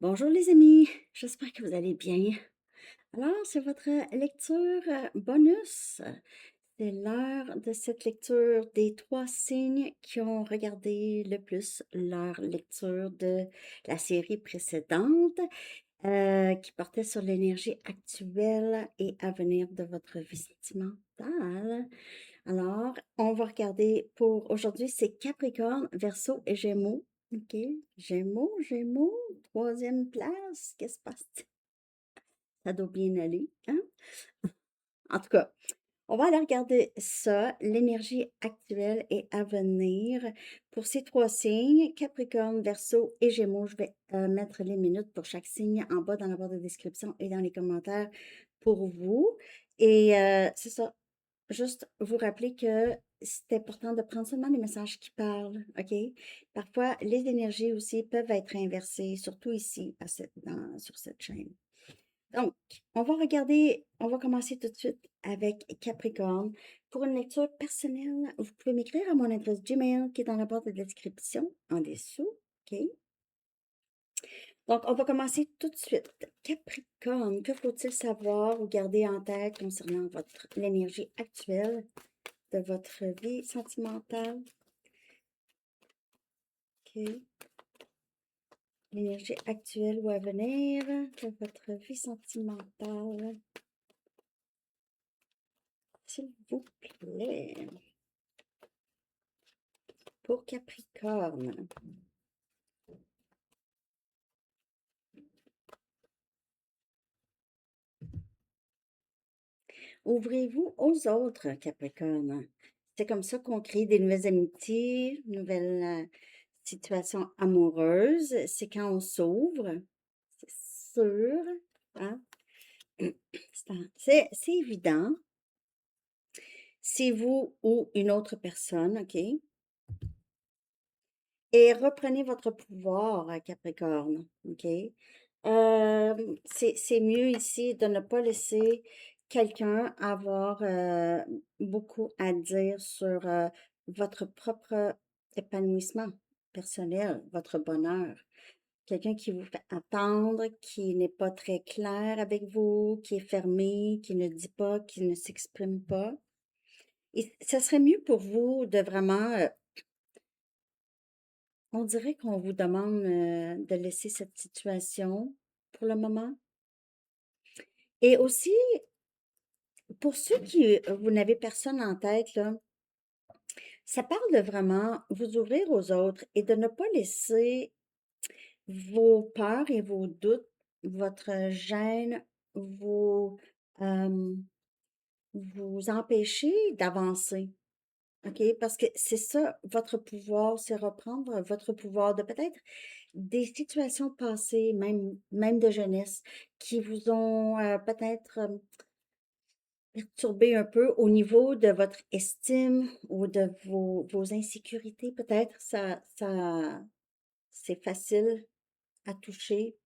Bonjour les amis, j'espère que vous allez bien. Alors, c'est votre lecture bonus. C'est l'heure de cette lecture des 3 signes qui ont regardé le plus leur lecture de la série précédente, qui portait sur l'énergie actuelle et à venir de votre vie sentimentale. Alors, on va regarder pour aujourd'hui, c'est Capricorne, Verseau et Gémeaux. OK. Gémeaux, troisième place. Qu'est-ce qui se passe? Ça doit bien aller, hein? En tout cas, on va aller regarder ça, l'énergie actuelle et à venir pour ces 3 signes, Capricorne, Verseau et Gémeaux. Je vais mettre les minutes pour chaque signe en bas dans la barre de description et dans les commentaires pour vous. Et c'est ça, juste vous rappeler que c'est important de prendre seulement les messages qui parlent, OK? Parfois, les énergies aussi peuvent être inversées, surtout ici, sur cette chaîne. Donc, on va commencer tout de suite avec Capricorne. Pour une lecture personnelle, vous pouvez m'écrire à mon adresse Gmail qui est dans la barre de description en dessous, OK? Donc, on va commencer tout de suite. Capricorne, que faut-il savoir ou garder en tête concernant l'énergie actuelle de votre vie sentimentale? OK. L'énergie actuelle ou à venir de votre vie sentimentale, s'il vous plaît. Pour Capricorne. Ouvrez-vous aux autres, Capricorne. C'est comme ça qu'on crée des nouvelles amitiés, nouvelles situations amoureuses. C'est quand on s'ouvre, c'est sûr, hein? C'est évident. C'est vous ou une autre personne, OK? Et reprenez votre pouvoir, Capricorne, OK? C'est mieux ici de ne pas laisser quelqu'un avoir beaucoup à dire sur votre propre épanouissement personnel, votre bonheur. Quelqu'un qui vous fait attendre, qui n'est pas très clair avec vous, qui est fermé, qui ne dit pas, qui ne s'exprime pas. Et ce serait mieux pour vous de vraiment on dirait qu'on vous demande de laisser cette situation pour le moment. Et aussi, pour ceux qui, vous n'avez personne en tête, là, ça parle de vraiment vous ouvrir aux autres et de ne pas laisser vos peurs et vos doutes, votre gêne, vous, euh, vous empêcher d'avancer. OK? Parce que c'est ça, votre pouvoir, c'est reprendre votre pouvoir de peut-être des situations passées, même de jeunesse, qui vous ont peut-être perturbé un peu au niveau de votre estime ou de vos insécurités, peut-être. C'est facile à toucher.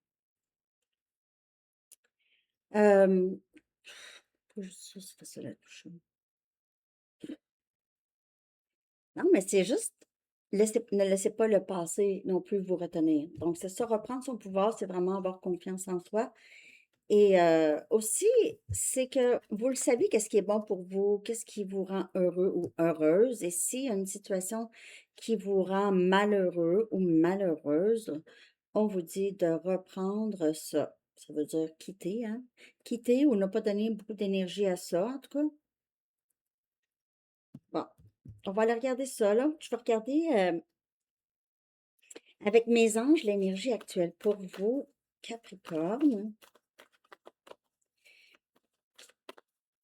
Euh, ça, c'est facile à toucher. Non, mais c'est juste, ne laissez pas le passé non plus vous retenir. Donc, c'est ça, reprendre son pouvoir, c'est vraiment avoir confiance en soi. Et aussi, c'est que vous le savez, qu'est-ce qui est bon pour vous, qu'est-ce qui vous rend heureux ou heureuse. Et s'il y a une situation qui vous rend malheureux ou malheureuse, on vous dit de reprendre ça. Ça veut dire quitter, hein? Quitter ou ne pas donner beaucoup d'énergie à ça, en tout cas. Bon, on va aller regarder ça, là. Je vais regarder avec mes anges l'énergie actuelle pour vous, Capricorne.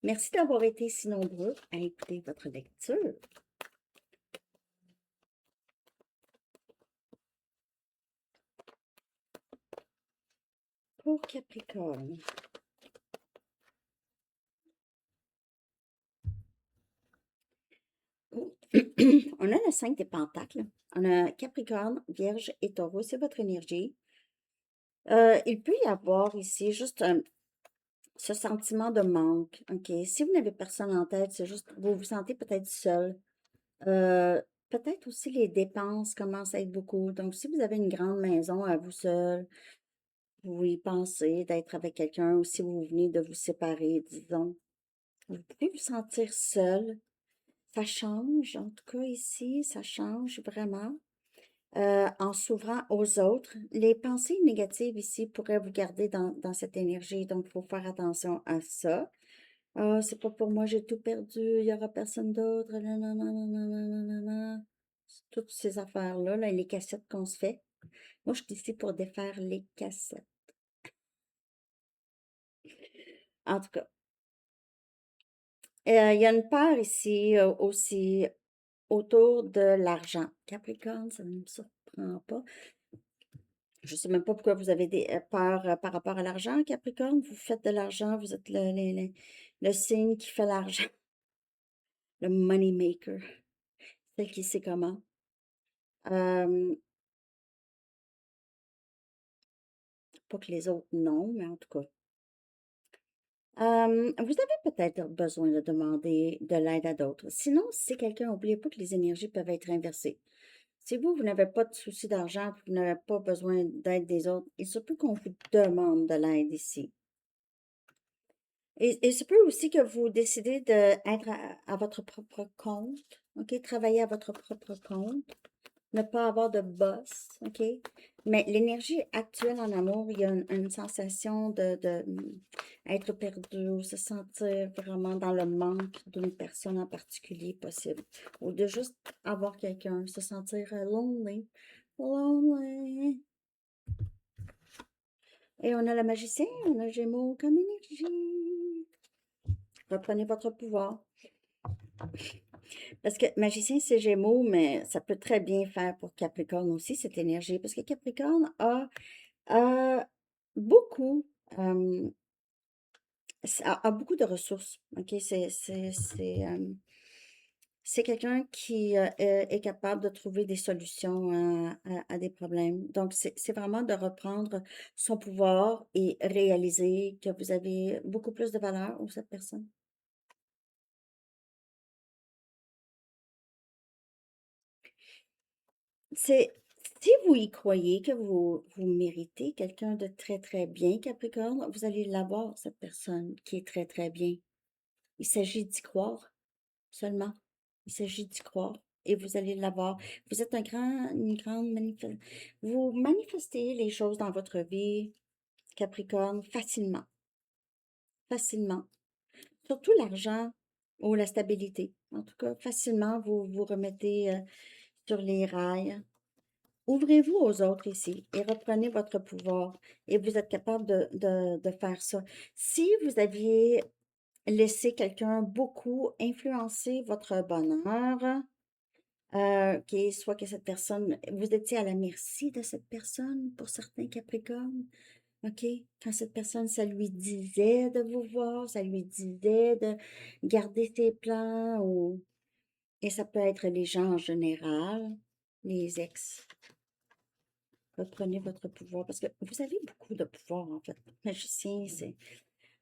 Merci d'avoir été si nombreux à écouter votre lecture. Pour Capricorne. On a le 5 des Pentacles. On a Capricorne, Vierge et Taureau. C'est votre énergie. Il peut y avoir ici juste ce sentiment de manque. OK? Si vous n'avez personne en tête, c'est juste, vous vous sentez peut-être seul. Peut-être aussi les dépenses commencent à être beaucoup. Donc, si vous avez une grande maison à vous seul, vous y pensez d'être avec quelqu'un ou si vous venez de vous séparer, disons, vous pouvez vous sentir seul. Ça change, en tout cas ici, ça change vraiment. En s'ouvrant aux autres, les pensées négatives ici pourraient vous garder dans cette énergie, donc il faut faire attention à ça. Ah, c'est pas pour moi, j'ai tout perdu, il y aura personne d'autre, nanana, nanana, nanana. Toutes ces affaires-là, là, les cassettes qu'on se fait. Moi, je suis ici pour défaire les cassettes. En tout cas, il y a une peur ici aussi autour de l'argent. Capricorne, ça ne me surprend pas. Je ne sais même pas pourquoi vous avez des peurs par rapport à l'argent, Capricorne. Vous faites de l'argent, vous êtes le signe qui fait l'argent, le money maker, celle qui sait comment. Euh, Pas que les autres non, mais en tout cas. Vous avez peut-être besoin de demander de l'aide à d'autres. Sinon, si c'est quelqu'un, n'oubliez pas que les énergies peuvent être inversées. Si vous n'avez pas de souci d'argent, puis vous n'avez pas besoin d'aide des autres, il se peut qu'on vous demande de l'aide ici. Et il se peut aussi que vous décidez d'être à votre propre compte, OK? Travailler à votre propre compte, ne pas avoir de boss, OK? Mais l'énergie actuelle en amour, il y a une sensation de être perdu ou se sentir vraiment dans le manque d'une personne en particulier possible. Ou de juste avoir quelqu'un, se sentir lonely. Lonely. Et on a le magicien, on a Gémeaux comme énergie. Reprenez votre pouvoir. Parce que magicien, c'est Gémeaux, mais ça peut très bien faire pour Capricorne aussi, cette énergie. Parce que Capricorne a beaucoup, euh, a beaucoup de ressources. OK? C'est quelqu'un qui est capable de trouver des solutions à des problèmes. Donc, c'est vraiment de reprendre son pouvoir et réaliser que vous avez beaucoup plus de valeur ou cette personne. C'est si vous y croyez que vous méritez quelqu'un de très, très bien, Capricorne, vous allez l'avoir, cette personne qui est très, très bien. Il s'agit d'y croire seulement. Il s'agit d'y croire et vous allez l'avoir. Vous êtes une grande vous manifestez les choses dans votre vie, Capricorne, facilement, facilement. Surtout l'argent ou la stabilité. En tout cas, facilement, vous vous remettez sur les rails. Ouvrez-vous aux autres ici et reprenez votre pouvoir et vous êtes capable de faire ça. Si vous aviez laissé quelqu'un beaucoup influencer votre bonheur, soit que cette personne, vous étiez à la merci de cette personne pour certains Capricornes, OK? Quand cette personne, ça lui disait de vous voir, ça lui disait de garder ses plans et ça peut être les gens en général, les ex. Reprenez votre pouvoir parce que vous avez beaucoup de pouvoir en fait. Magicien, c'est.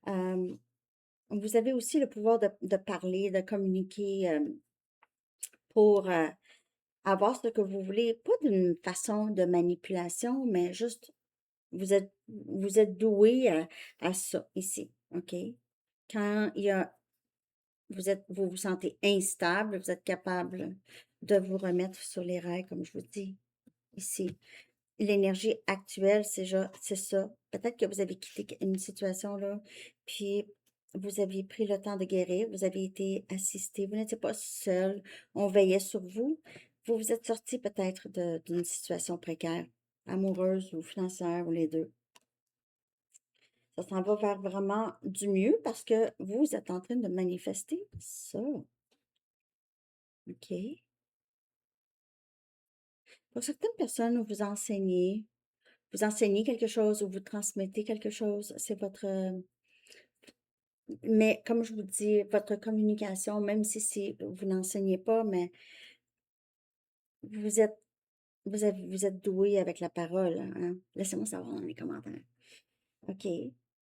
euh, Vous avez aussi le pouvoir de parler, de communiquer pour avoir ce que vous voulez, pas d'une façon de manipulation, mais juste vous êtes doué à ça ici, OK? Quand il y a, vous vous sentez instable, vous êtes capable de vous remettre sur les rails, comme je vous dis ici. L'énergie actuelle, c'est ça. Peut-être que vous avez quitté une situation là, puis vous aviez pris le temps de guérir, vous avez été assisté, vous n'étiez pas seul, on veillait sur vous. Vous vous êtes sorti peut-être d'une situation précaire, amoureuse ou financière ou les deux. Ça s'en va vers vraiment du mieux parce que vous êtes en train de manifester ça. OK? Pour certaines personnes, vous enseignez quelque chose ou vous transmettez quelque chose, c'est votre. Mais comme je vous dis, votre communication, même si vous n'enseignez pas, mais vous êtes, vous êtes doué avec la parole, hein? Laissez-moi savoir dans les commentaires. OK.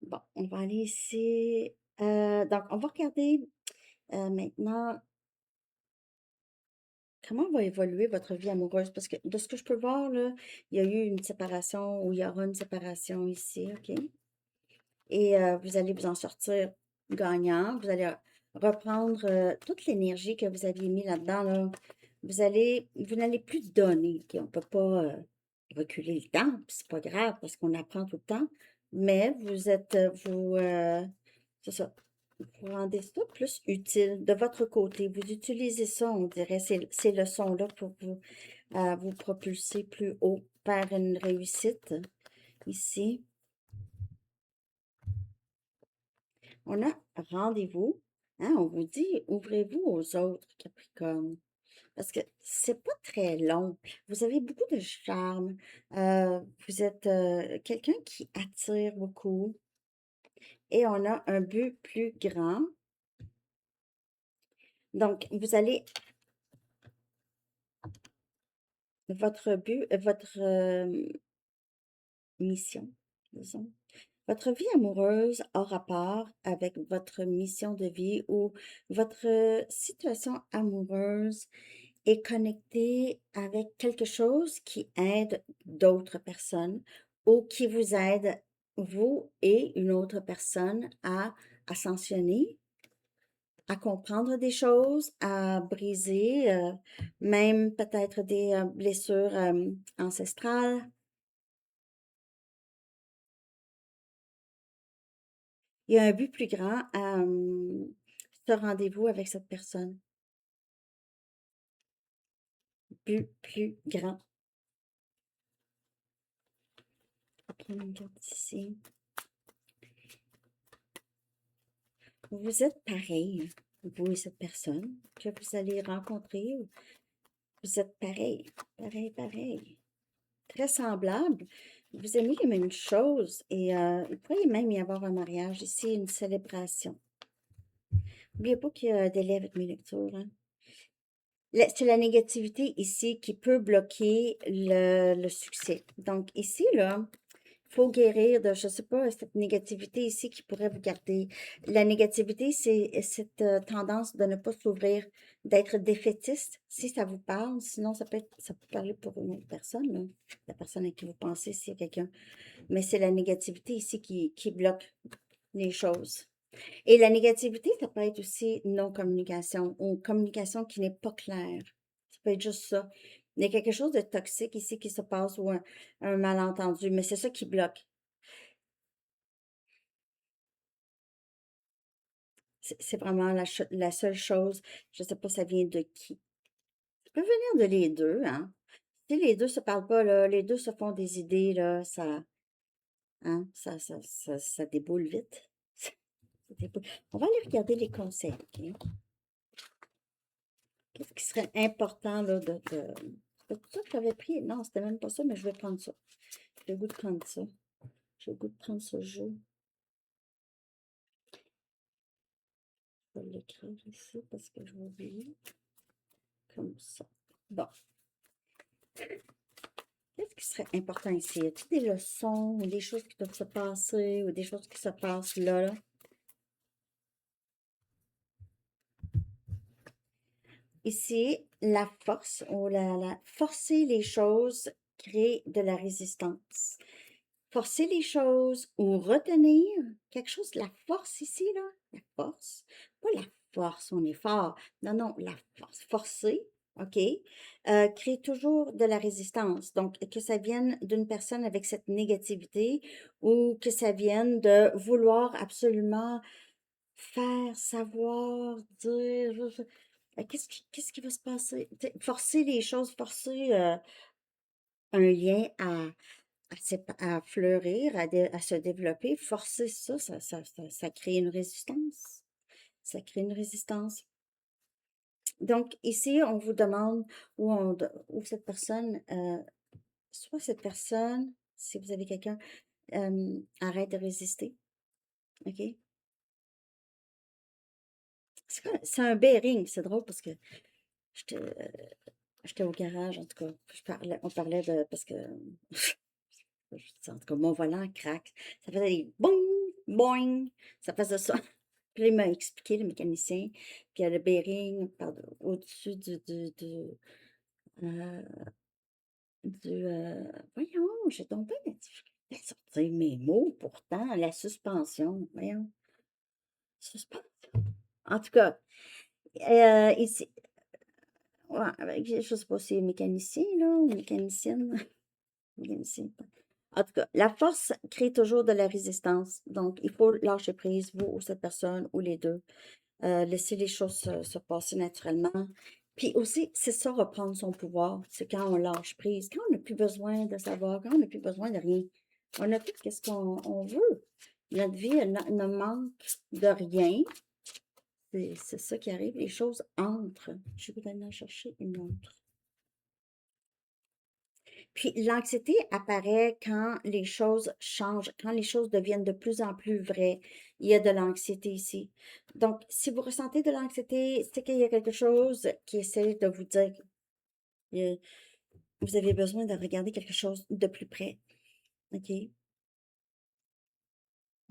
Bon, on va aller ici. Donc, on va regarder maintenant Comment va évoluer votre vie amoureuse? Parce que de ce que je peux voir, là, il y a eu une séparation ou il y aura une séparation ici, OK? Et vous allez vous en sortir gagnant. Vous allez reprendre toute l'énergie que vous aviez mis là-dedans, là. Vous n'allez plus donner, OK? On ne peut pas reculer le temps, puis c'est pas grave parce qu'on apprend tout le temps. Mais c'est ça, vous rendez ça plus utile de votre côté. Vous utilisez ça, on dirait, ces leçons-là pour vous propulser plus haut vers une réussite ici. On a rendez-vous, hein, on vous dit, ouvrez-vous aux autres, Capricorne, parce que c'est pas très long. Vous avez beaucoup de charme. Vous êtes quelqu'un qui attire beaucoup et on a un but plus grand. Donc, votre but, votre mission, disons. Votre vie amoureuse a rapport avec votre mission de vie ou votre situation amoureuse est connectée avec quelque chose qui aide d'autres personnes ou qui vous aide, vous et une autre personne, à ascensionner, à comprendre des choses, à briser, même peut-être des blessures ancestrales. Il y a un but plus grand à ce rendez-vous avec cette personne. But plus grand. On va prendre une carte ici. Vous êtes pareil, vous et cette personne que vous allez rencontrer. Vous êtes pareil, pareil, pareil. Très semblable. Vous aimez les mêmes choses et il pourrait même y avoir un mariage ici, une célébration. N'oubliez pas qu'il y a un délai avec mes lectures, hein. C'est la négativité ici qui peut bloquer le succès. Donc ici, là, il faut guérir de, je ne sais pas, cette négativité ici qui pourrait vous garder. La négativité, c'est cette tendance de ne pas s'ouvrir, d'être défaitiste, si ça vous parle. Sinon, ça peut parler pour une autre personne, là. La personne à qui vous pensez, s'il y a quelqu'un. Mais c'est la négativité ici qui bloque les choses. Et la négativité, ça peut être aussi non-communication ou communication qui n'est pas claire. Ça peut être juste ça. Il y a quelque chose de toxique ici qui se passe ou un malentendu, mais c'est ça qui bloque. C'est vraiment la seule chose. Je ne sais pas ça vient de qui. Ça peut venir de les deux, hein. Si les deux se parlent pas, là, les deux se font des idées, là, hein, ça déboule vite. Ça déboule. On va aller regarder les conseils, OK? Qu'est-ce qui serait important là, c'est tout ça que j'avais pris? Non, c'était même pas ça, mais je vais prendre ça. J'ai le goût de prendre ça. J'ai le goût de prendre ce jeu. Je vais l'écrire ici parce que je vais oublier. Comme ça. Bon. Qu'est-ce qui serait important ici? Y a-t-il des leçons ou des choses qui doivent se passer ou des choses qui se passent là? Ici, la force ou forcer les choses crée de la résistance. Forcer les choses ou retenir quelque chose, la force ici, là, la force, pas la force, on est fort, non, non, la force, forcer, OK, crée toujours de la résistance. Donc, que ça vienne d'une personne avec cette négativité ou que ça vienne de vouloir absolument faire, savoir, dire, qu'est-ce qui va se passer? Forcer les choses, forcer un lien à fleurir, à se développer, forcer ça, ça crée une résistance. Ça crée une résistance. Donc, ici, on vous demande où cette personne, soit cette personne, si vous avez quelqu'un, arrête de résister. OK? C'est un bearing, c'est drôle parce que j'étais j'étais au garage, en tout cas. On parlait de. Parce que. En tout cas, mon volant craque. Ça faisait des boing, boing. Ça faisait ça. Puis là, il m'a expliqué, le mécanicien, puis il y a le bearing au-dessus euh, voyons, j'ai tombé la difficulté à sortir mes mots pourtant, la suspension, voyons, suspension. En tout cas, ici, ouais, je sais pas si c'est mécanicien, là, ou mécanicienne, mécanicien. En tout cas, la force crée toujours de la résistance. Donc, il faut lâcher prise, vous ou cette personne, ou les deux. Laisser les choses se passer naturellement. Puis aussi, c'est ça, reprendre son pouvoir. C'est quand on lâche prise, quand on n'a plus besoin de savoir, quand on n'a plus besoin de rien. On a tout ce qu'on veut. Notre vie, elle ne manque de rien. C'est ça qui arrive. Les choses entrent. Je vais aller en chercher une autre. Puis l'anxiété apparaît quand les choses changent, quand les choses deviennent de plus en plus vraies. Il y a de l'anxiété ici. Donc, si vous ressentez de l'anxiété, c'est qu'il y a quelque chose qui essaie de vous dire que vous avez besoin de regarder quelque chose de plus près. OK?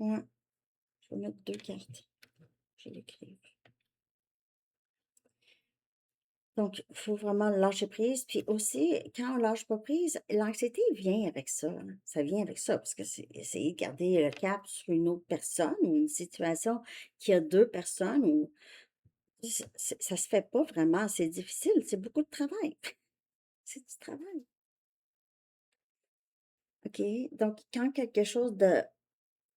Ouais. Je vais mettre deux cartes. Je l'écris. Donc, il faut vraiment lâcher prise. Puis aussi, quand on lâche pas prise, l'anxiété vient avec ça, hein. Ça vient avec ça, parce que c'est essayer de garder le cap sur une autre personne ou une situation qui a deux personnes ou ça se fait pas vraiment. C'est difficile, c'est beaucoup de travail. C'est du travail. OK? Donc, quand quelque chose de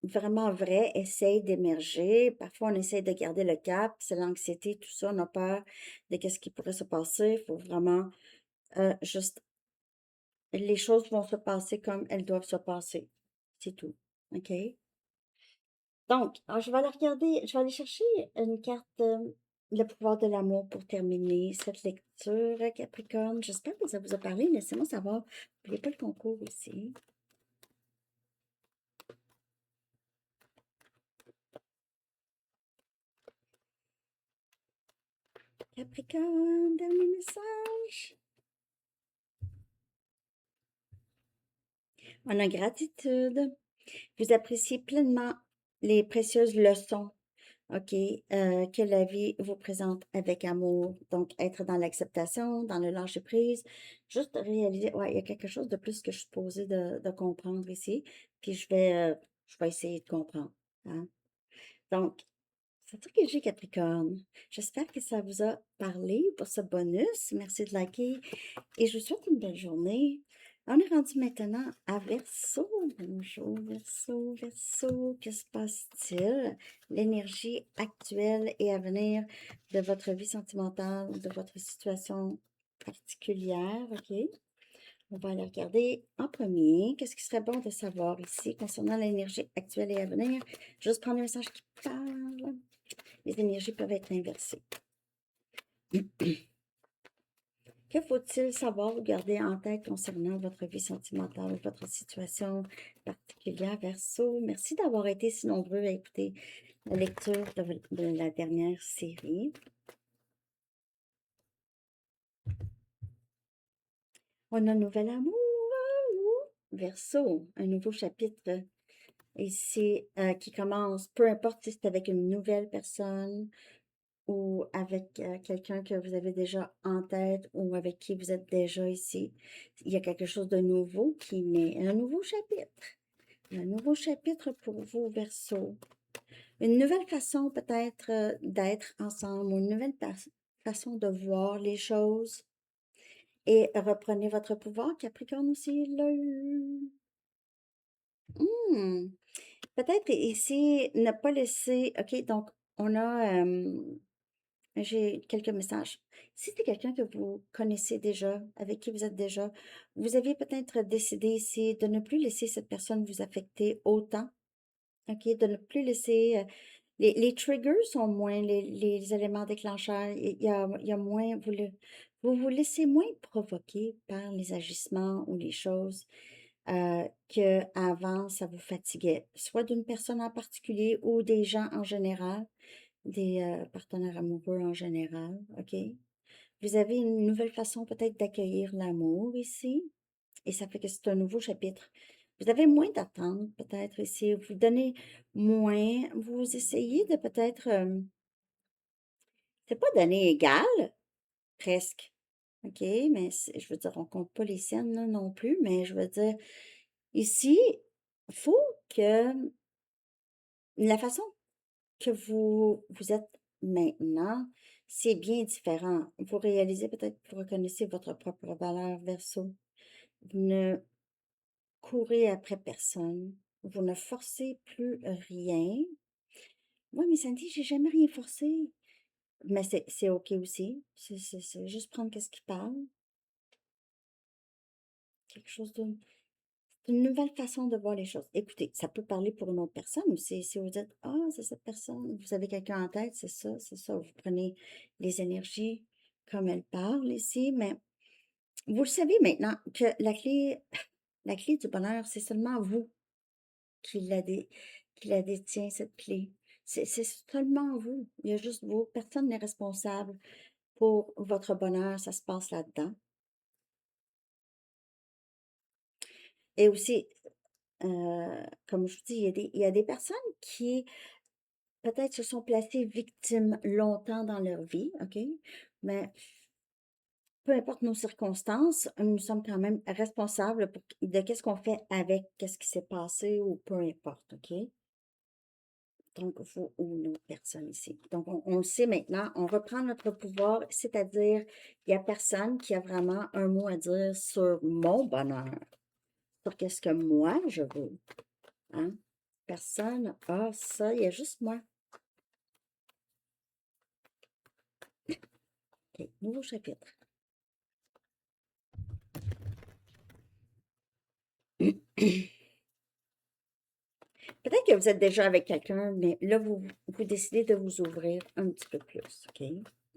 vraiment vrai essaye d'émerger, parfois on essaye de garder le cap, c'est l'anxiété, tout ça, on a peur de qu'est-ce qui pourrait se passer. Il faut vraiment juste les choses vont se passer comme elles doivent se passer. C'est tout. OK? Donc, alors, je vais aller regarder, je vais aller chercher une carte, le pouvoir de l'amour pour terminer cette lecture, Capricorne. J'espère que ça vous a parlé. Laissez-moi savoir. N'oubliez pas le concours ici. Capricorne, dernier message. On a gratitude. Vous appréciez pleinement les précieuses leçons, OK, que la vie vous présente avec amour. Donc, être dans l'acceptation, dans le lâcher-prise, juste réaliser, ouais, il y a quelque chose de plus que je suis supposée de comprendre ici, puis je vais essayer de comprendre, hein. Donc, c'est tout que j'ai, Capricorne. J'espère que ça vous a parlé pour ce bonus. Merci de liker et je vous souhaite une belle journée. On est rendu maintenant à Verseau. Bonjour, Verseau, Verseau. Que se passe-t-il? L'énergie actuelle et à venir de votre vie sentimentale, de votre situation particulière, OK? On va aller regarder en premier. Qu'est-ce qui serait bon de savoir ici concernant l'énergie actuelle et à venir? Juste prendre les messages qui parlent. Les énergies peuvent être inversées. Que faut-il savoir ou garder en tête concernant votre vie sentimentale ou votre situation particulière, Verseau? Merci d'avoir été si nombreux à écouter la lecture de la dernière série. On a un nouvel amour, Verseau, un nouveau chapitre ici qui commence, peu importe si c'est avec une nouvelle personne ou avec quelqu'un que vous avez déjà en tête ou avec qui vous êtes déjà ici. Il y a quelque chose de nouveau qui naît, un nouveau chapitre. Un nouveau chapitre pour vous, Verseau. Une nouvelle façon peut-être d'être ensemble, une nouvelle façon de voir les choses. Et reprenez votre pouvoir, Capricorne aussi l'a eu. Hmm. Peut-être ici, ne pas laisser... OK, donc on a... j'ai quelques messages. Si c'est quelqu'un que vous connaissez déjà, avec qui vous êtes déjà, vous avez peut-être décidé ici de ne plus laisser cette personne vous affecter autant, OK? De ne plus laisser... les triggers sont moins, les éléments déclencheurs, il y a moins, vous vous laissez moins provoquer par les agissements ou les choses qu'avant, ça vous fatiguait, soit d'une personne en particulier ou des gens en général, des partenaires amoureux en général, OK? Vous avez une nouvelle façon peut-être d'accueillir l'amour ici, et ça fait que c'est un nouveau chapitre. Vous avez moins d'attentes peut-être ici, vous donnez moins, vous essayez de peut-être, c'est pas donner égal, presque, OK? Mais je veux dire, on compte pas les siennes là, non plus, mais je veux dire, ici, faut que la façon que vous êtes maintenant, c'est bien différent. Vous réalisez peut-être, vous reconnaissez votre propre valeur verso. Vous ne courez après personne. Vous ne forcez plus rien. Oui, mais Sandy, j'ai jamais rien forcé. Mais c'est OK aussi. C'est juste prendre qu'est-ce qui parle. Quelque chose de... C'est une nouvelle façon de voir les choses. Écoutez, ça peut parler pour une autre personne aussi. Si vous dites, ah, c'est cette personne, vous avez quelqu'un en tête, c'est ça, c'est ça. Vous prenez les énergies comme elles parlent ici, mais vous le savez maintenant que la clé du bonheur, c'est seulement vous qui qui la détient, cette clé. C'est seulement vous. Il y a juste vous. Personne n'est responsable pour votre bonheur. Ça se passe là-dedans. Et aussi, comme je vous dis, il y a des personnes qui peut-être se sont placées victimes longtemps dans leur vie, OK? Mais peu importe nos circonstances, nous sommes quand même responsables de qu'est-ce qu'on fait avec qu'est-ce qui s'est passé ou peu importe, OK? Donc, vous ou une autre personne ici. Donc, on le sait maintenant, on reprend notre pouvoir, c'est-à-dire, il n'y a personne qui a vraiment un mot à dire sur mon bonheur, sur qu'est-ce que moi je veux, hein? Personne a ça, il y a juste moi. OK, nouveau chapitre. Peut-être que vous êtes déjà avec quelqu'un, mais là, vous décidez de vous ouvrir un petit peu plus, OK?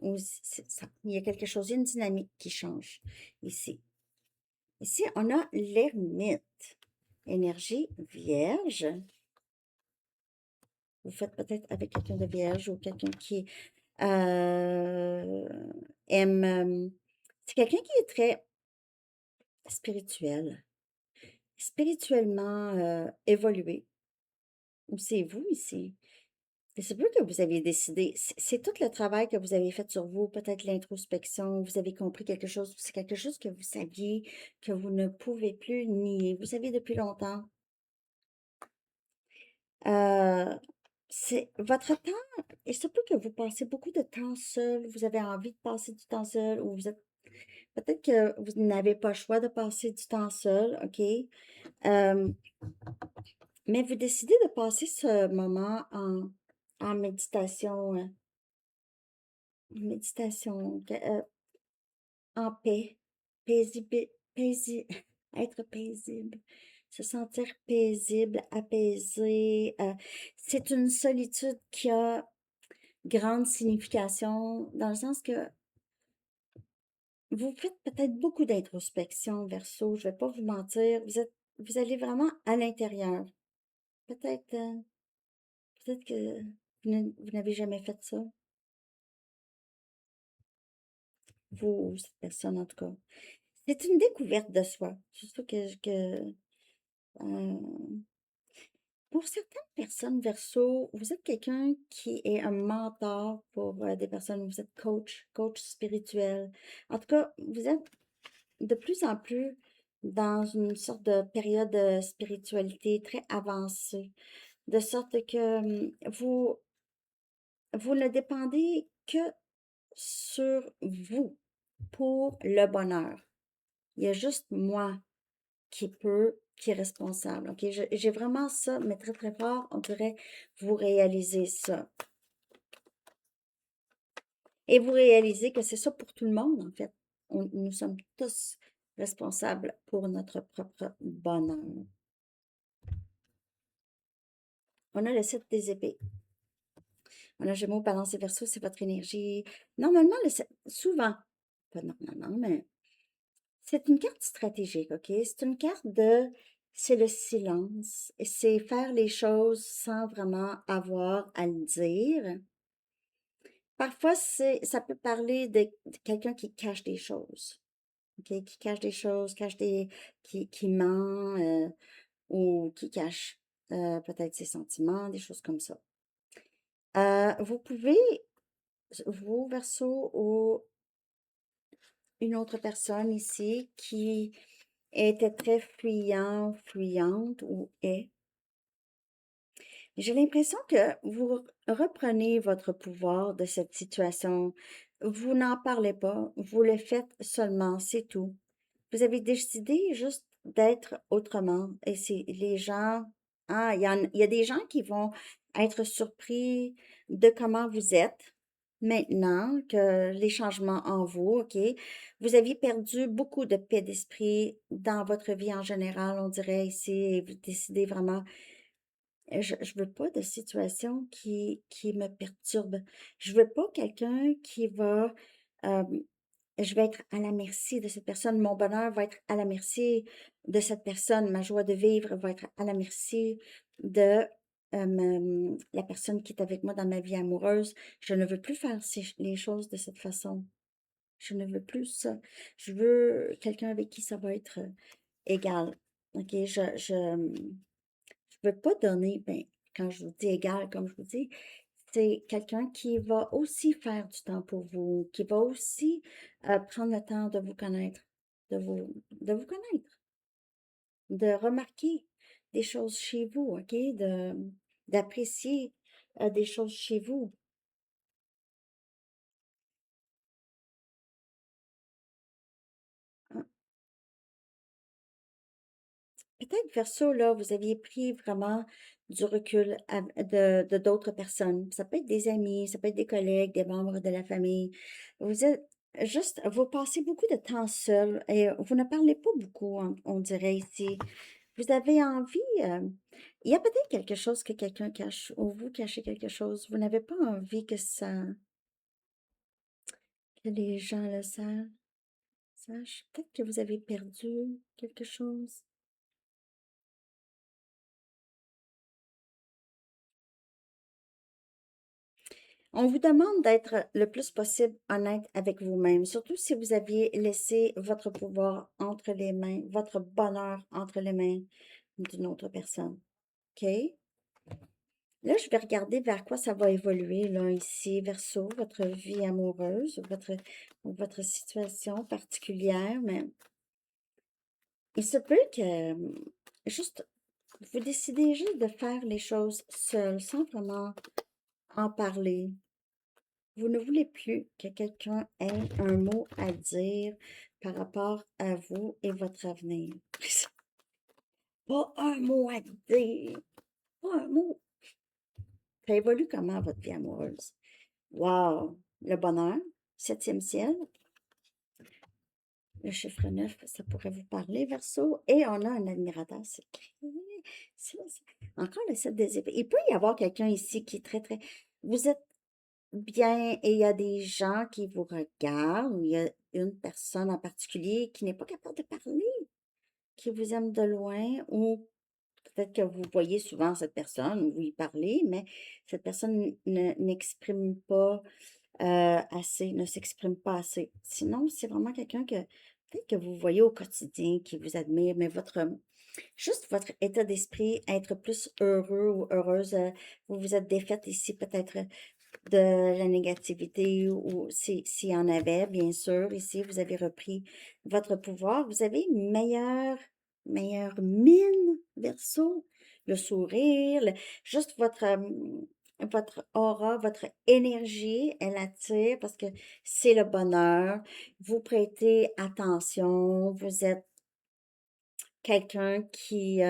Il y a quelque chose, il y a une dynamique qui change ici. Ici, on a l'ermite. Énergie vierge. Vous faites peut-être avec quelqu'un de vierge ou quelqu'un qui euh, aime... c'est quelqu'un qui est très spirituel, spirituellement évolué. Ou c'est vous ici. Et c'est peu que vous aviez décidé. C'est tout le travail que vous avez fait sur vous, peut-être l'introspection, vous avez compris quelque chose, c'est quelque chose que vous saviez, que vous ne pouvez plus nier. Vous savez depuis longtemps. Euh, c'est votre temps, et surtout que vous passez beaucoup de temps seul, vous avez envie de passer du temps seul, ou vous êtes, peut-être que vous n'avez pas le choix de passer du temps seul, OK? Euh, mais vous décidez de passer ce moment en méditation, méditation, en paix, paisible, être paisible, se sentir paisible, apaisé. C'est une solitude qui a grande signification dans le sens que vous faites peut-être beaucoup d'introspection, Verseau, je vais pas vous mentir, vous allez vraiment à l'intérieur. Peut-être, peut-être que vous n'avez jamais fait ça, vous, cette personne en tout cas. C'est une découverte de soi. C'est ça euh, pour certaines personnes, Verseau, vous êtes quelqu'un qui est un mentor pour des personnes, vous êtes coach spirituel. En tout cas, vous êtes de plus en plus dans une sorte de période de spiritualité très avancée, de sorte que vous ne dépendez que sur vous pour le bonheur. Il y a juste moi qui est responsable. OK? J'ai vraiment ça, mais très, très fort, on dirait, vous réalisez ça. Et vous réalisez que c'est ça pour tout le monde, en fait. Nous sommes tous responsables pour notre propre bonheur. On a le 7 des épées. On a Gémeaux, Balance et Verseau, c'est votre énergie. Normalement, souvent, pas normalement, mais c'est une carte stratégique, OK? C'est une carte c'est le silence. Et c'est faire les choses sans vraiment avoir à le dire. Parfois, ça peut parler de quelqu'un qui cache des choses, OK? Qui cache des choses, qui ment, ou qui cache peut-être ses sentiments, des choses comme ça. Vous pouvez, vous, Verseau, ou une autre personne ici qui était très fuyant, fuyante ou est, j'ai l'impression que vous reprenez votre pouvoir de cette situation. Vous n'en parlez pas, vous le faites seulement, c'est tout. Vous avez décidé juste d'être autrement. Et c'est les gens, ah, il y a des gens qui vont être surpris de comment vous êtes maintenant, que les changements en vous, OK? Vous aviez perdu beaucoup de paix d'esprit dans votre vie en général, on dirait ici, et vous décidez vraiment je veux pas de situation qui me perturbe. Je veux pas quelqu'un qui va, je vais être à la merci de cette personne. Mon bonheur va être à la merci de cette personne. Ma joie de vivre va être à la merci de la personne qui est avec moi dans ma vie amoureuse. Je ne veux plus faire les choses de cette façon. Je ne veux plus ça. Je veux quelqu'un avec qui ça va être égal. OK, je veux pas donner, ben, quand je vous dis égal, comme je vous dis, c'est quelqu'un qui va aussi faire du temps pour vous, qui va aussi prendre le temps de vous connaître, de vous connaître, de remarquer des choses chez vous, OK? D'apprécier des choses chez vous. Hein. Peut-être Verseau, là, vous aviez pris vraiment du recul de d'autres personnes. Ça peut être des amis, ça peut être des collègues, des membres de la famille. Vous êtes juste, vous passez beaucoup de temps seul et vous ne parlez pas beaucoup, on dirait ici. Vous avez envie, il y a peut-être quelque chose que quelqu'un cache ou vous cachez quelque chose. Vous n'avez pas envie que les gens le sachent. Peut-être que vous avez perdu quelque chose. On vous demande d'être le plus possible honnête avec vous-même, surtout si vous aviez laissé votre pouvoir entre les mains, votre bonheur entre les mains d'une autre personne. OK? Là, je vais regarder vers quoi ça va évoluer, là, ici, verso, votre vie amoureuse, votre situation particulière, mais il se peut que juste, vous décidez juste de faire les choses seul, sans vraiment en parler. Vous ne voulez plus que quelqu'un ait un mot à dire par rapport à vous et votre avenir. Pas un mot à dire, pas un mot. Ça évolue comment votre vie amoureuse? Wow! Le bonheur, septième ciel, le chiffre 9, ça pourrait vous parler, Verseau. Et on a un admirateur secret. Encore le 7 des épées. Il peut y avoir quelqu'un ici qui est très, très... Vous êtes bien et il y a des gens qui vous regardent, ou il y a une personne en particulier qui n'est pas capable de parler, qui vous aime de loin, ou peut-être que vous voyez souvent cette personne, ou vous y parlez, mais cette personne n'exprime pas assez, ne s'exprime pas assez. Sinon, c'est vraiment quelqu'un que peut-être que vous voyez au quotidien, qui vous admire, mais juste votre état d'esprit, être plus heureux ou heureuse, vous vous êtes défaite ici peut-être de la négativité ou s'il y en avait, bien sûr. Ici, vous avez repris votre pouvoir. Vous avez une meilleure mine, Verseau, le sourire, juste votre aura, votre énergie, elle attire parce que c'est le bonheur. Vous prêtez attention, vous êtes quelqu'un qui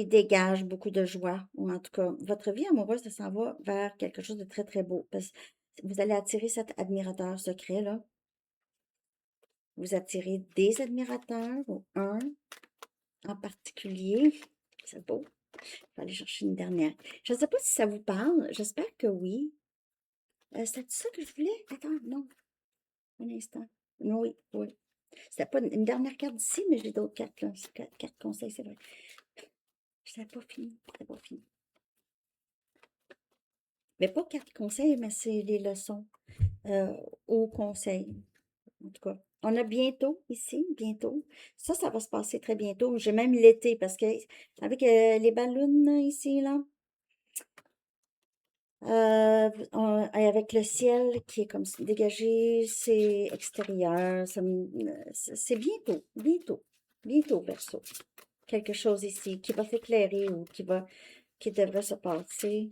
dégage beaucoup de joie, ou en tout cas, votre vie amoureuse, ça s'en va vers quelque chose de très, très beau. Parce que vous allez attirer cet admirateur secret, là. Vous attirez des admirateurs, ou un en particulier. C'est beau. Je vais aller chercher une dernière. Je ne sais pas si ça vous parle. J'espère que oui. C'était ça que je voulais? Attends, non. Un instant. Non, oui, oui. C'était pas une dernière carte d'ici, mais j'ai d'autres cartes, là. C'est cartes conseils, c'est vrai. C'était pas fini. C'était pas fini. Mais pas cartes conseils, mais c'est les leçons au conseil, en tout cas. On a bientôt ici, bientôt. Ça va se passer très bientôt. J'ai même l'été parce que avec les ballons ici, là, et avec le ciel qui est comme dégagé, c'est extérieur. C'est bientôt, bientôt, bientôt, Verseau. Quelque chose ici qui va s'éclairer ou qui devrait se passer.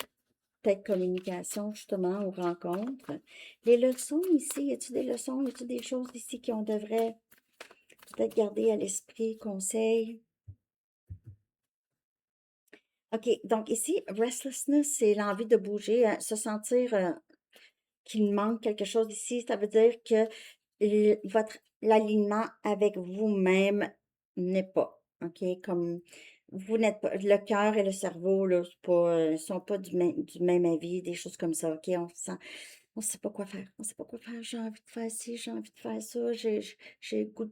Peut-être communication, justement, ou rencontre. Les leçons ici, y a-t-il des leçons, y a-t-il des choses ici qu'on devrait peut-être garder à l'esprit, conseil? OK, donc ici, restlessness, c'est l'envie de bouger, se sentir qu'il manque quelque chose ici. Ça veut dire que l'alignement avec vous-même n'est pas. OK, comme vous n'êtes pas, le cœur et le cerveau, là, c'est pas, sont pas du même avis, des choses comme ça. OK, on sait pas quoi faire. On sait pas quoi faire. J'ai envie de faire ci, j'ai envie de faire ça. J'ai le goût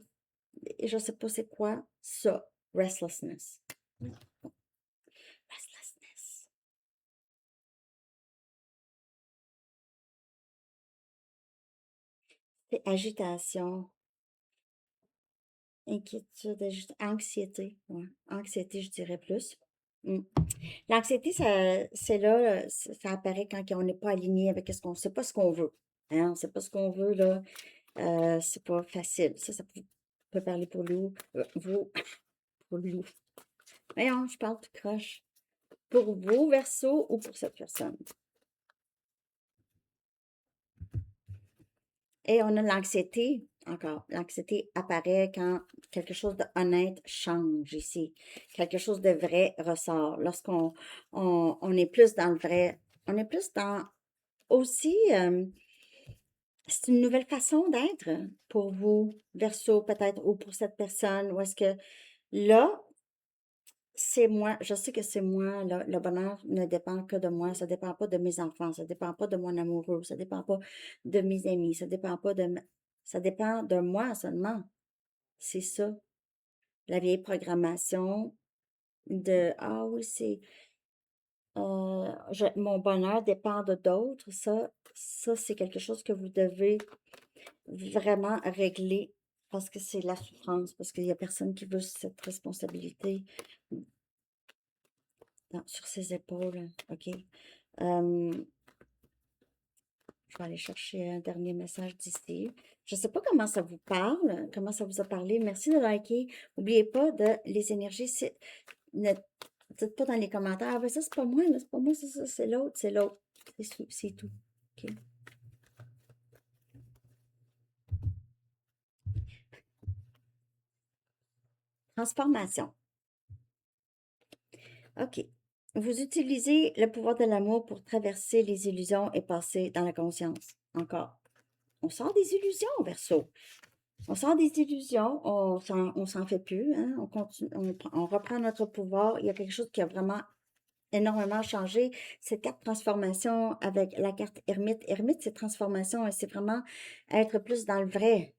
et je sais pas c'est quoi ça. Restlessness. Restlessness. C'est agitation, inquiétude, anxiété. Ouais. Anxiété, je dirais plus. Mm. L'anxiété, c'est là, ça apparaît quand on n'est pas aligné avec ce qu'on ne sait pas ce qu'on veut. Hein, on ne sait pas ce qu'on veut, là. C'est pas facile. Ça peut parler pour nous. Vous, pour nous. Voyons, je parle tout croche. Pour vous, Verseau, ou pour cette personne. Et on a l'anxiété, encore. L'anxiété apparaît quand quelque chose de honnête change ici. Quelque chose de vrai ressort. Lorsqu'on on est plus dans le vrai, on est plus dans aussi, c'est une nouvelle façon d'être pour vous, Verseau, peut-être, ou pour cette personne, ou est-ce que là, c'est moi, je sais que c'est moi, le bonheur ne dépend que de moi, ça dépend pas de mes enfants, ça dépend pas de mon amoureux, ça dépend pas de mes amis, ça dépend pas ça dépend de moi seulement. C'est ça, la vieille programmation de, ah oui, mon bonheur dépend de d'autres, ça c'est quelque chose que vous devez vraiment régler parce que c'est la souffrance, parce qu'il y a personne qui veut cette responsabilité sur ses épaules, OK? Je vais aller chercher un dernier message d'ici. Je ne sais pas comment ça vous parle, comment ça vous a parlé. Merci de liker. N'oubliez pas de les énergies. Ne dites pas dans les commentaires, ah, ben ça, c'est pas moi, là, c'est pas moi, ça, c'est l'autre, c'est l'autre. C'est tout. OK. Transformation. OK. Vous utilisez le pouvoir de l'amour pour traverser les illusions et passer dans la conscience. Encore. On sort des illusions, Verseau. On sort des illusions, on s'en fait plus, hein, on continue, on reprend notre pouvoir. Il y a quelque chose qui a vraiment énormément changé. Cette carte transformation avec la carte ermite. Ermite, c'est transformation et c'est vraiment être plus dans le vrai,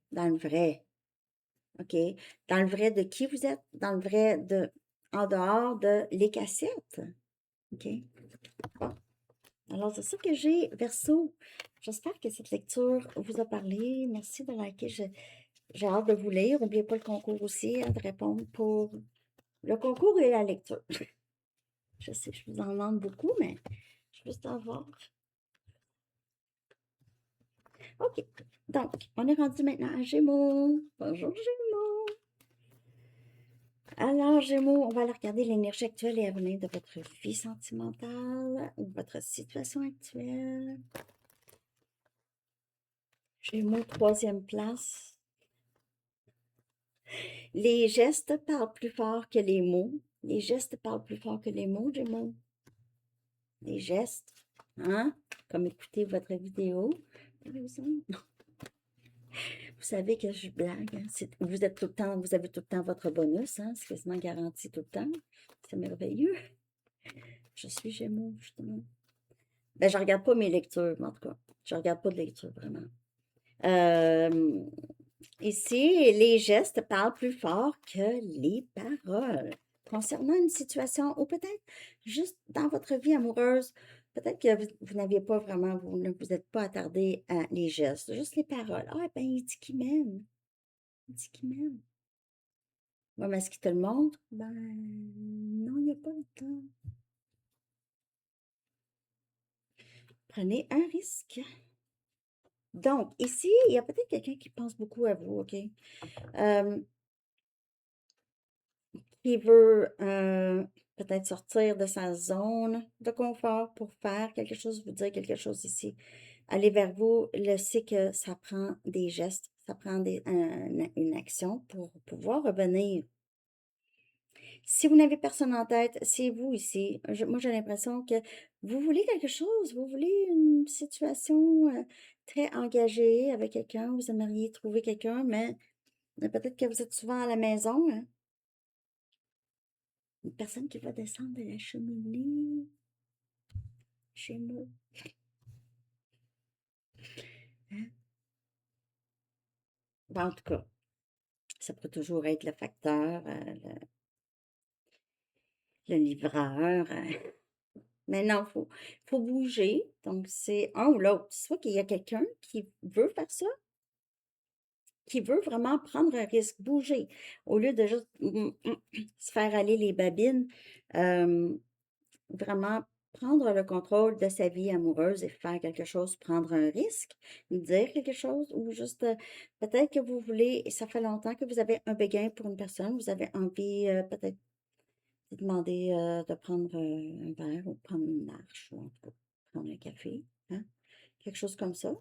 OK? Dans le vrai de qui vous êtes, dans le vrai en dehors de les cassettes, OK? Bon. Alors, c'est ça que j'ai, Verseau. J'espère que cette lecture vous a parlé. Merci de liker. J'ai hâte de vous lire. N'oubliez pas le concours aussi, hein, de répondre pour le concours et la lecture. Je sais, je vous en demande beaucoup, mais je veux juste avoir. OK. Donc, on est rendu maintenant à Gémeaux. Bonjour, Gémeaux. Alors, Gémeaux, on va aller regarder l'énergie actuelle et à venir de votre vie sentimentale ou votre situation actuelle. Gémeaux, troisième place. Les gestes parlent plus fort que les mots. Les gestes parlent plus fort que les mots, Gémeaux. Les gestes, hein? Comme écouter votre vidéo, par exemple. Vous savez que je blague, hein? Vous êtes tout le temps, vous avez tout le temps votre bonus, hein? C'est quasiment garanti tout le temps. C'est merveilleux. Je suis Gémeaux, justement. Ben, je regarde pas mes lectures, en tout cas. Je regarde pas de lecture, vraiment. Euh, Ici, les gestes parlent plus fort que les paroles. Concernant une situation, ou peut-être juste dans votre vie amoureuse, peut-être que vous n'aviez pas vraiment, vous ne vous êtes pas attardé à les gestes, juste les paroles. Ah, ben, il dit qu'il m'aime. Il dit qu'il m'aime. Ouais, mais est-ce qu'il te le montre? Ben, non, il n'y a pas le temps. Prenez un risque. Donc, ici, il y a peut-être quelqu'un qui pense beaucoup à vous, OK? Euh, qui veut peut-être sortir de sa zone de confort pour faire quelque chose, vous dire quelque chose ici. Aller vers vous, le sait que ça prend des gestes, ça prend une action pour pouvoir revenir. Si vous n'avez personne en tête, c'est vous ici. Moi, j'ai l'impression que vous voulez quelque chose, vous voulez une situation très engagée avec quelqu'un, vous aimeriez trouver quelqu'un, mais peut-être que vous êtes souvent à la maison, hein. Une personne qui va descendre de la cheminée chez moi. Hein? Ben, en tout cas, ça peut toujours être le facteur, le livreur. Mais non, faut bouger. Donc, c'est un ou l'autre. Soit qu'il y a quelqu'un qui veut faire ça, qui veut vraiment prendre un risque, bouger, au lieu de juste se faire aller les babines, vraiment prendre le contrôle de sa vie amoureuse et faire quelque chose, prendre un risque, dire quelque chose, ou juste peut-être que vous voulez, et ça fait longtemps que vous avez un béguin pour une personne, vous avez envie peut-être de demander de prendre un verre ou prendre une marche, ou en tout cas prendre un café, hein? Quelque chose comme ça.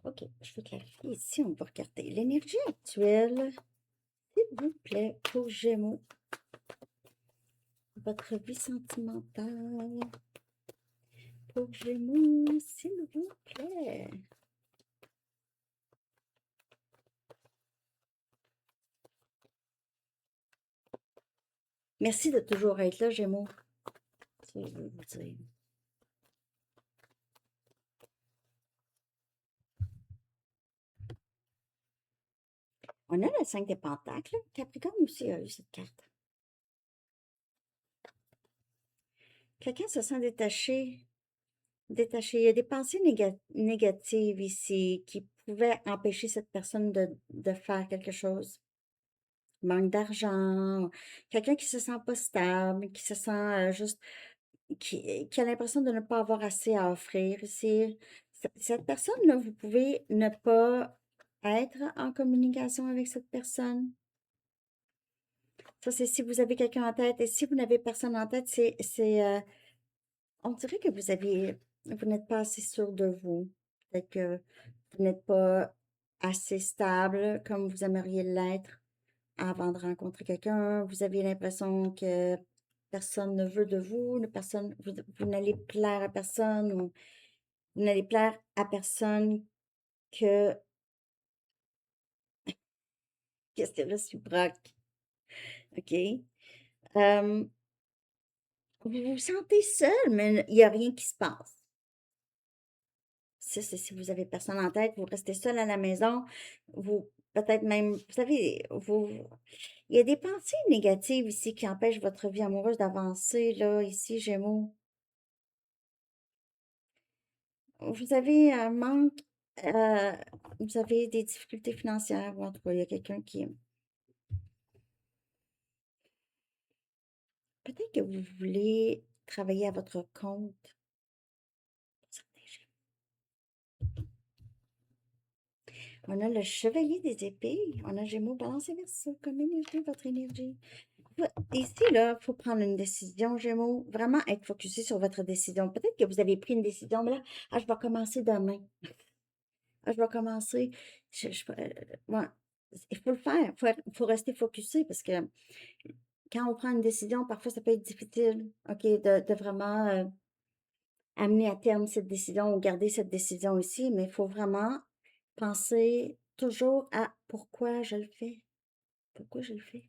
OK, je vais clarifier ici, on va regarder l'énergie actuelle, s'il vous plaît, pour Gémeaux, votre vie sentimentale, pour Gémeaux, s'il vous plaît. Merci de toujours être là, Gémeaux. Ça, je veux vous dire. On a le 5 de Pentacles. Capricorne aussi a eu cette carte. Quelqu'un se sent détaché. Détaché. Il y a des pensées négatives ici qui pouvaient empêcher cette personne de faire quelque chose. Manque d'argent, quelqu'un qui se sent pas stable, qui se sent juste, qui a l'impression de ne pas avoir assez à offrir ici. Cette personne-là, vous pouvez ne pas être en communication avec cette personne. Ça, c'est si vous avez quelqu'un en tête. Et si vous n'avez personne en tête, on dirait que vous n'êtes pas assez sûr de vous. Peut-être que vous n'êtes pas assez stable comme vous aimeriez l'être avant de rencontrer quelqu'un. Vous avez l'impression que personne ne veut de vous, vous n'allez plaire à personne ou vous n'allez plaire à personne que, que c'est réciproque. OK? Euh, vous vous sentez seul, mais il n'y a rien qui se passe. Ça, c'est si vous avez personne en tête, vous restez seul à la maison, vous, peut-être même, vous savez, il y a des pensées négatives ici qui empêchent votre vie amoureuse d'avancer, là, ici, Gémeaux. Vous avez un manque, euh, vous avez des difficultés financières, ou en tout cas, il y a quelqu'un qui, peut-être que vous voulez travailler à votre compte. On a le chevalier des épées, on a Gémeaux, balancé verso, comme énergie, votre énergie. Ici, là, il faut prendre une décision, Gémeaux. Vraiment être focusé sur votre décision. Peut-être que vous avez pris une décision, mais là, je vais commencer demain. Je vais commencer. Ouais, il faut le faire. Il faut rester focusé parce que quand on prend une décision, parfois, ça peut être difficile, OK, de vraiment amener à terme cette décision ou garder cette décision ici, mais il faut vraiment penser toujours à pourquoi je le fais. Pourquoi je le fais?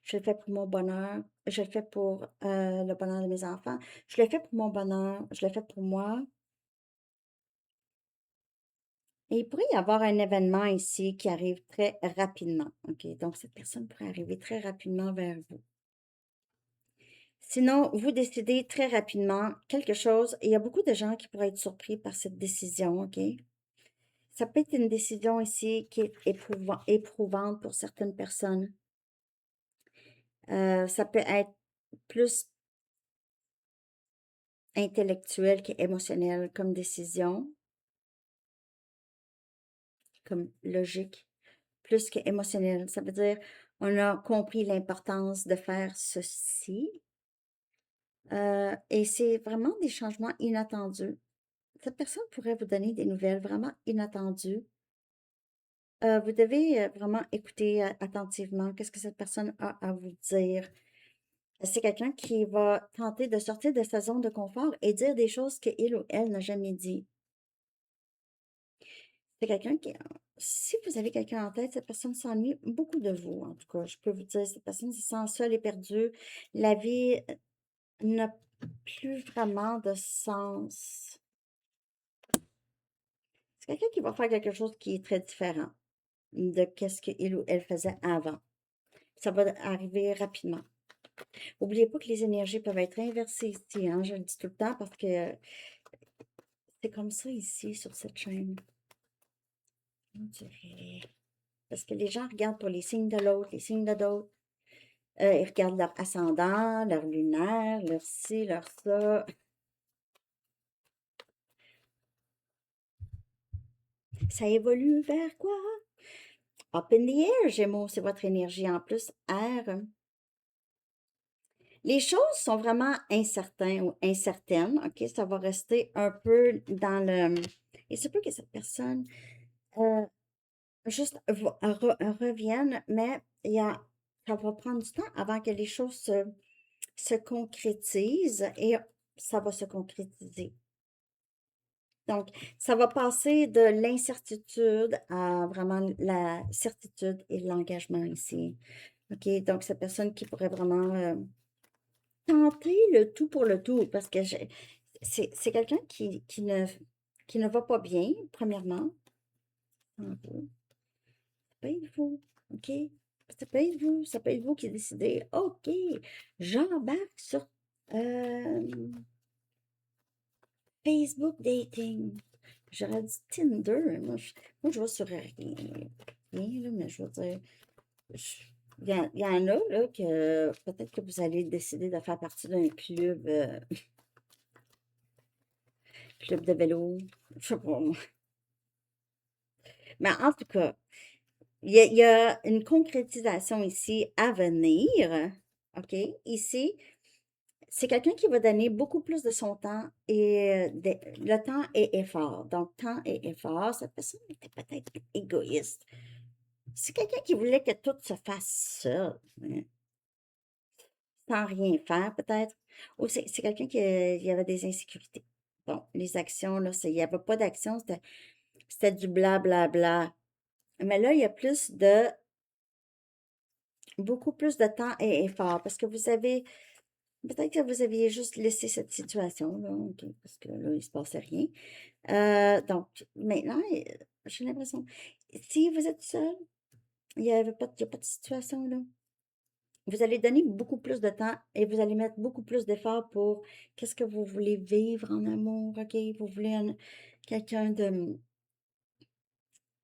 Je le fais pour mon bonheur, je le fais pour le bonheur de mes enfants, je le fais pour mon bonheur, je le fais pour moi. Et il pourrait y avoir un événement ici qui arrive très rapidement. OK, donc cette personne pourrait arriver très rapidement vers vous. Sinon, vous décidez très rapidement quelque chose et il y a beaucoup de gens qui pourraient être surpris par cette décision, OK? Ça peut être une décision ici qui est éprouvante pour certaines personnes. Ça peut être plus intellectuel qu'émotionnel comme décision, comme logique, plus qu'émotionnel. Ça veut dire, on a compris l'importance de faire ceci. Et c'est vraiment des changements inattendus. Cette personne pourrait vous donner des nouvelles vraiment inattendues. Vous devez vraiment écouter attentivement qu'est-ce que cette personne a à vous dire. C'est quelqu'un qui va tenter de sortir de sa zone de confort et dire des choses qu'il ou elle n'a jamais dit. C'est quelqu'un qui, si vous avez quelqu'un en tête, cette personne s'ennuie beaucoup de vous, en tout cas. Je peux vous dire, cette personne se sent seule et perdue. La vie n'a plus vraiment de sens. C'est quelqu'un qui va faire quelque chose qui est très différent de qu'est-ce qu'il ou elle faisait avant. Ça va arriver rapidement. N'oubliez pas que les énergies peuvent être inversées ici, hein, je le dis tout le temps parce que c'est comme ça ici sur cette chaîne. On dirait. Parce que les gens regardent pour les signes de l'autre, les signes de d'autres. Ils regardent leur ascendant, leur lunaire, leur ci, leur ça. Ça évolue vers quoi? Up in the air, Gémeaux, c'est votre énergie en plus, air. Les choses sont vraiment incertaines ou incertaines, OK? Ça va rester un peu dans le... Et c'est peu que cette personne euh, juste revienne, mais ça va prendre du temps avant que les choses se concrétisent et ça va se concrétiser. Donc, ça va passer de l'incertitude à vraiment la certitude et l'engagement ici. OK? Donc, cette personne qui pourrait vraiment tenter le tout pour le tout, parce que c'est quelqu'un qui ne va pas bien, premièrement. Ça peut être vous, OK? Ça peut être vous, ça peut être vous qui décidez, OK, j'embarque sur euh, Facebook Dating. J'aurais dit Tinder. Moi, je vais sur rien, là, mais je veux dire, il y en a là, que peut-être que vous allez décider de faire partie d'un club, club de vélo. Je sais pas, moi. Mais en tout cas, il y a une concrétisation ici à venir. OK? Ici, c'est quelqu'un qui va donner beaucoup plus de son temps et le temps et effort. Donc, temps et effort, cette personne était peut-être égoïste. C'est quelqu'un qui voulait que tout se fasse seul, hein, sans rien faire peut-être. Ou c'est quelqu'un qui il y avait des insécurités. Bon, les actions, là, il n'y avait pas d'action, c'était du blablabla. Mais là, il y a beaucoup plus de temps et effort parce que vous avez, peut-être que vous aviez juste laissé cette situation-là, OK, parce que là, il ne se passait rien. Donc, maintenant, j'ai l'impression, si vous êtes seul, il y a pas de situation, là. Vous allez donner beaucoup plus de temps et vous allez mettre beaucoup plus d'efforts pour qu'est-ce que vous voulez vivre en amour, OK? Vous voulez quelqu'un de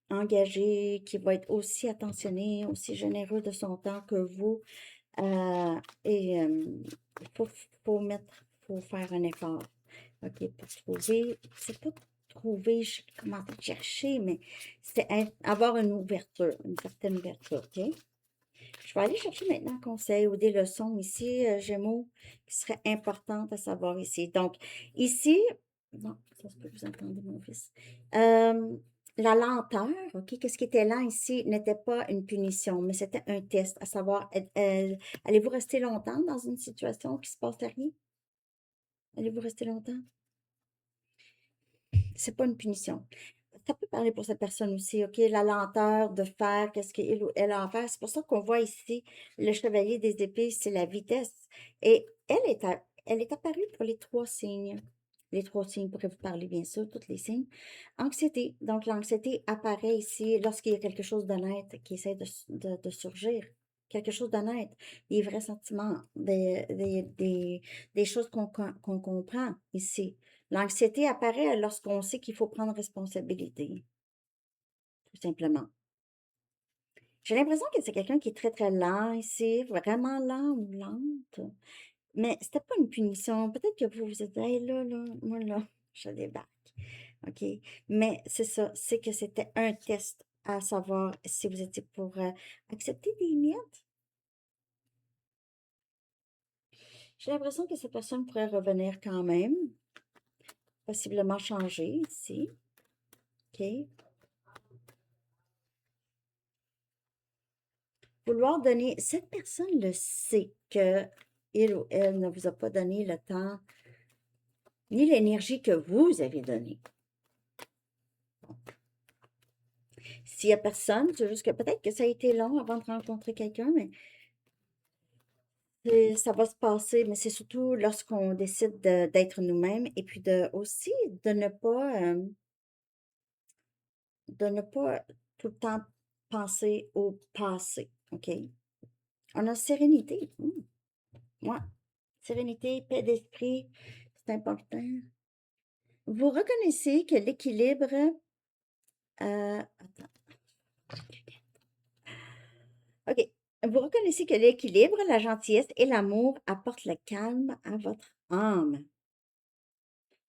engagé, qui va être aussi attentionné, aussi généreux de son temps que vous. Et il faut mettre, faut faire un effort, OK, pour trouver, c'est pas trouver, je sais comment chercher, mais c'est avoir une ouverture, une certaine ouverture, OK? Je vais aller chercher maintenant un conseil ou des leçons ici, Gémeaux, qui seraient importantes à savoir ici. Donc, ici, non, ça se peut que vous entendez mon fils. La lenteur, OK, qu'est-ce qui était lent ici n'était pas une punition, mais c'était un test, à savoir, allez-vous rester longtemps dans une situation qui se passe rien? Allez-vous rester longtemps? C'est pas une punition. Ça peut parler pour cette personne aussi, OK? La lenteur de faire qu'est-ce qu'il ou elle a à faire. C'est pour ça qu'on voit ici le chevalier des épées, c'est la vitesse. Et elle est apparue pour les trois signes. Les trois signes pourraient vous parler, bien sûr, tous les signes. Anxiété. Donc, l'anxiété apparaît ici lorsqu'il y a quelque chose d'honnête qui essaie de surgir. quelque chose d'honnête, des vrais sentiments, des choses qu'on comprend ici. L'anxiété apparaît lorsqu'on sait qu'il faut prendre responsabilité, tout simplement. J'ai l'impression que c'est quelqu'un qui est très, très lent ici, vraiment lent ou lente. Mais c'était pas une punition. Peut-être que vous vous êtes dit, hey, là, moi, là, je débarque. OK? Mais c'est ça, c'est que c'était un test à savoir si vous étiez pour accepter des miettes. J'ai l'impression que cette personne pourrait revenir quand même, possiblement changer ici. OK? Vouloir donner, cette personne le sait que il ou elle ne vous a pas donné le temps ni l'énergie que vous avez donnée. S'il n'y a personne, c'est juste que peut-être que ça a été long avant de rencontrer quelqu'un, mais ça va se passer. Mais c'est surtout lorsqu'on décide d'être nous-mêmes et puis aussi de ne pas tout le temps penser au passé. OK? On a sérénité. Ouais. Sérénité, paix d'esprit, c'est important. Vous reconnaissez que l'équilibre, attends, OK. Vous reconnaissez que l'équilibre, la gentillesse et l'amour apportent le calme à votre âme.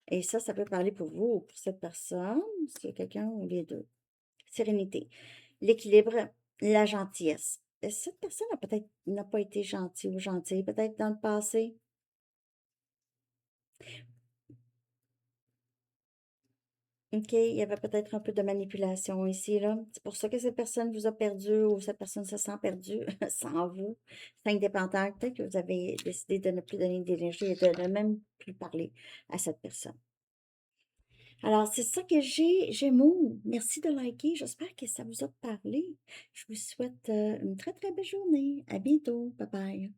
Et ça peut parler pour vous ou pour cette personne, s'il y a quelqu'un ou les deux. Sérénité. L'équilibre, la gentillesse. Cette personne peut-être n'a pas été gentille ou gentille, peut-être dans le passé. OK, il y avait peut-être un peu de manipulation ici, là. C'est pour ça que cette personne vous a perdu ou cette personne se sent perdue sans vous. C'est indépendant. Peut-être que vous avez décidé de ne plus donner d'énergie et de ne même plus parler à cette personne. Alors, c'est ça que j'ai, Gémeaux. Merci de liker. J'espère que ça vous a parlé. Je vous souhaite une très, très belle journée. À bientôt. Bye bye.